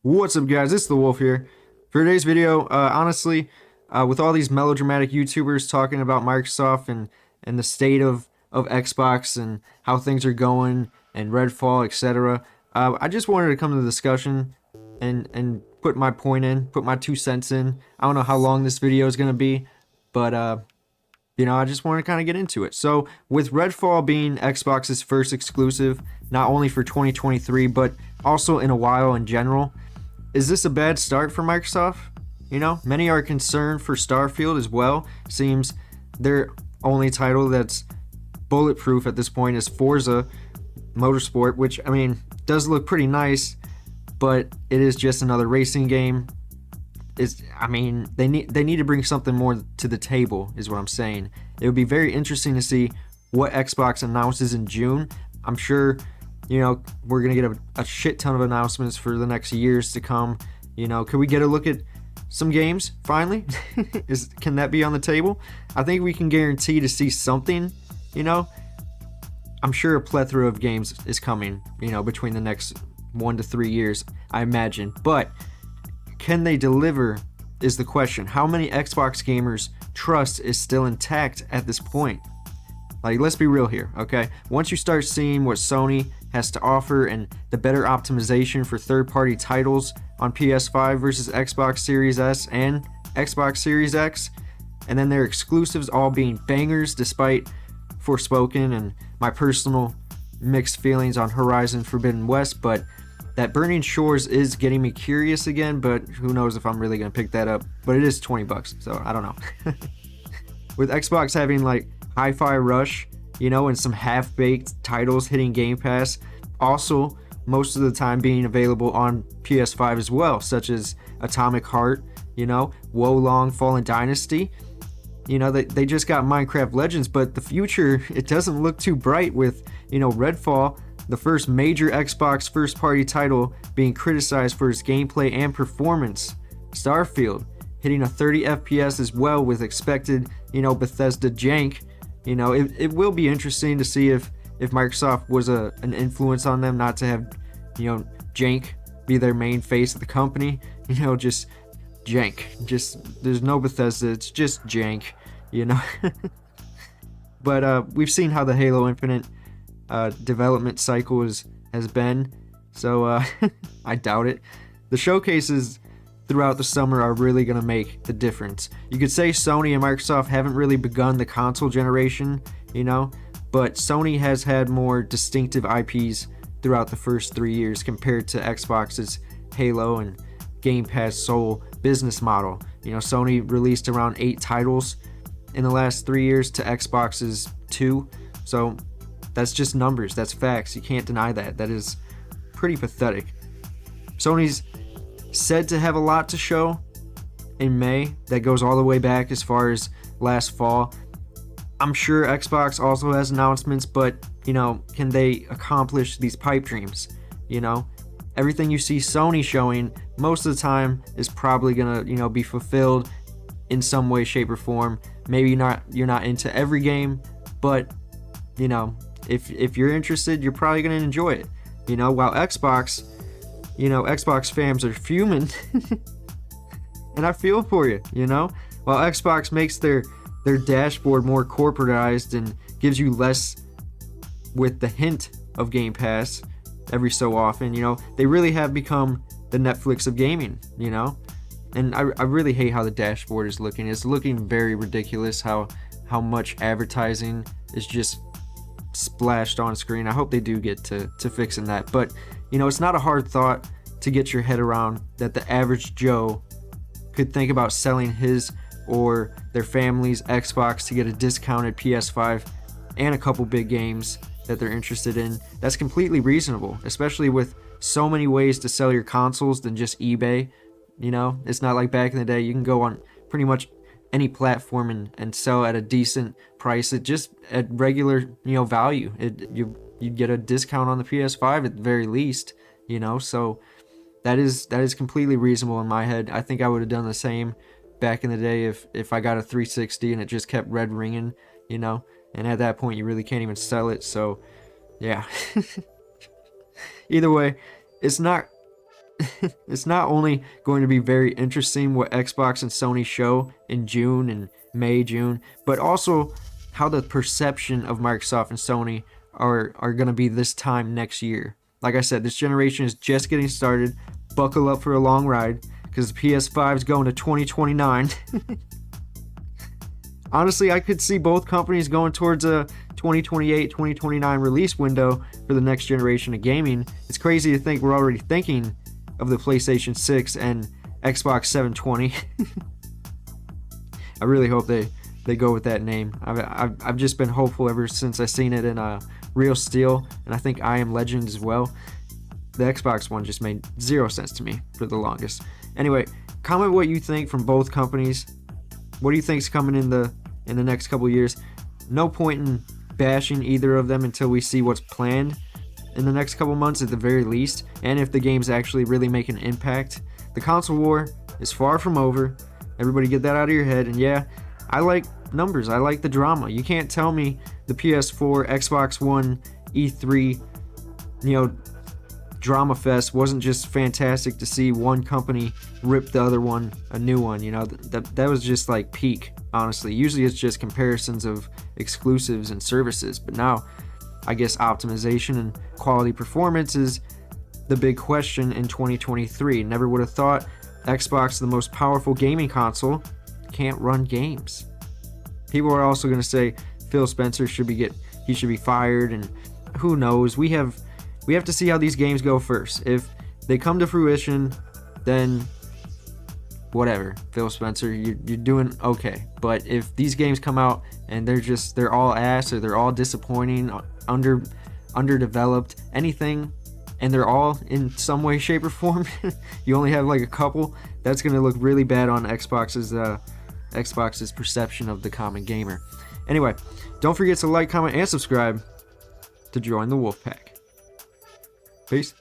What's up, guys? It's the Wolf here. For today's video, honestly, with all these melodramatic YouTubers talking about Microsoft and the state of Xbox and how things are going and Redfall, etc., I just wanted to come to the discussion and put my point in, put my 2 cents in. I don't know how long this video is gonna be, but I just want to kind of get into it. So, with Redfall being Xbox's first exclusive, not only for 2023, but also in a while in general, is this a bad start for Microsoft? Many are concerned for Starfield as well. Seems their only title that's bulletproof at this point is Forza Motorsport, which, I mean, does look pretty nice, but it is just another racing game. They need to bring something more to the table, is what I'm saying. It would be very interesting to see what Xbox announces in June. I'm sure, we're gonna get a shit ton of announcements for the next years to come. Could we get a look at some games finally? Can that be on the table? I think we can guarantee to see something. I'm sure a plethora of games is coming. Between the next 1 to 3 years, I imagine, but can they deliver is the question. How many Xbox gamers' trust is still intact at this point? Like, let's be real here, okay? Once you start seeing what Sony has to offer and the better optimization for third-party titles on PS5 versus Xbox Series S and Xbox Series X, and then their exclusives all being bangers despite Forspoken and my personal mixed feelings on Horizon Forbidden West, but that Burning Shores is getting me curious again, but who knows if I'm really going to pick that up. But it is $20, so I don't know. With Xbox having like Hi-Fi Rush, and some half-baked titles hitting Game Pass, also most of the time being available on PS5 as well, such as Atomic Heart, Wolong Fallen Dynasty. They just got Minecraft Legends, but the future, it doesn't look too bright with, Redfall, the first major Xbox first-party title being criticized for its gameplay and performance. Starfield hitting a 30 FPS as well with expected, Bethesda jank. It will be interesting to see if Microsoft was an influence on them not to have, jank be their main face of the company. Just jank. Just, there's no Bethesda, it's just jank, But we've seen how the Halo Infinite development cycle has been, so I doubt it. The showcases throughout the summer are really going to make the difference. You could say Sony and Microsoft haven't really begun the console generation, but Sony has had more distinctive IPs throughout the first 3 years compared to Xbox's Halo and Game Pass sole business model. Sony released around 8 titles in the last 3 years to Xbox's 2, so that's just numbers, that's facts. You can't deny that. That is pretty pathetic. Sony's said to have a lot to show in May that goes all the way back as far as last fall. I'm sure Xbox also has announcements, but, can they accomplish these pipe dreams? Everything you see Sony showing most of the time is probably gonna, be fulfilled in some way, shape, or form. Maybe you're not into every game, but, if you're interested, you're probably going to enjoy it. While Xbox, Xbox fans are fuming. And I feel for you, While Xbox makes their dashboard more corporatized and gives you less with the hint of Game Pass every so often, they really have become the Netflix of gaming, And I really hate how the dashboard is looking. It's looking very ridiculous how much advertising is just splashed on screen. I hope they do get to fixing that, but it's not a hard thought to get your head around that the average Joe could think about selling his or their family's Xbox to get a discounted PS5 and a couple big games that they're interested in. That's completely reasonable, especially with so many ways to sell your consoles than just eBay. It's not like back in the day you can go on pretty much any platform and sell at a decent price at just at regular value. You get a discount on the PS5 at the very least, so that is completely reasonable in my head. I think I would have done the same back in the day if I got a 360 and it just kept red ringing, and at that point you really can't even sell it. So yeah. Either way, it's not It's not only going to be very interesting what Xbox and Sony show in June and May, June, but also how the perception of Microsoft and Sony are going to be this time next year. Like I said, this generation is just getting started. Buckle up for a long ride because the PS5 is going to 2029. Honestly, I could see both companies going towards a 2028, 2029 release window for the next generation of gaming. It's crazy to think we're already thinking of the PlayStation 6 and Xbox 720. I really hope they go with that name. I've just been hopeful ever since I seen it in Real Steel, and I think I Am Legend as well. The Xbox one just made zero sense to me for the longest. Anyway, comment what you think from both companies. What do you think's coming in the next couple years? No point in bashing either of them until we see what's planned in the next couple months at the very least, and if the games actually really make an impact. The console war is far from over. Everybody get that out of your head. And yeah, I like numbers. I like the drama. You can't tell me the PS4, Xbox One, E3, drama fest wasn't just fantastic to see one company rip the other one a new one. That was just like peak, honestly. Usually it's just comparisons of exclusives and services, but now I guess optimization and quality performance is the big question in 2023. Never would have thought Xbox, the most powerful gaming console, can't run games. People are also going to say Phil Spencer should be fired, and who knows. We have to see how these games go first. If they come to fruition, then whatever, Phil Spencer, you're doing okay. But if these games come out and they're all ass, or they're all disappointing, underdeveloped, anything, and they're all in some way, shape, or form, you only have like a couple, that's going to look really bad on Xbox's perception of the common gamer. Anyway, don't forget to like, comment, and subscribe to join the Wolfpack. Peace.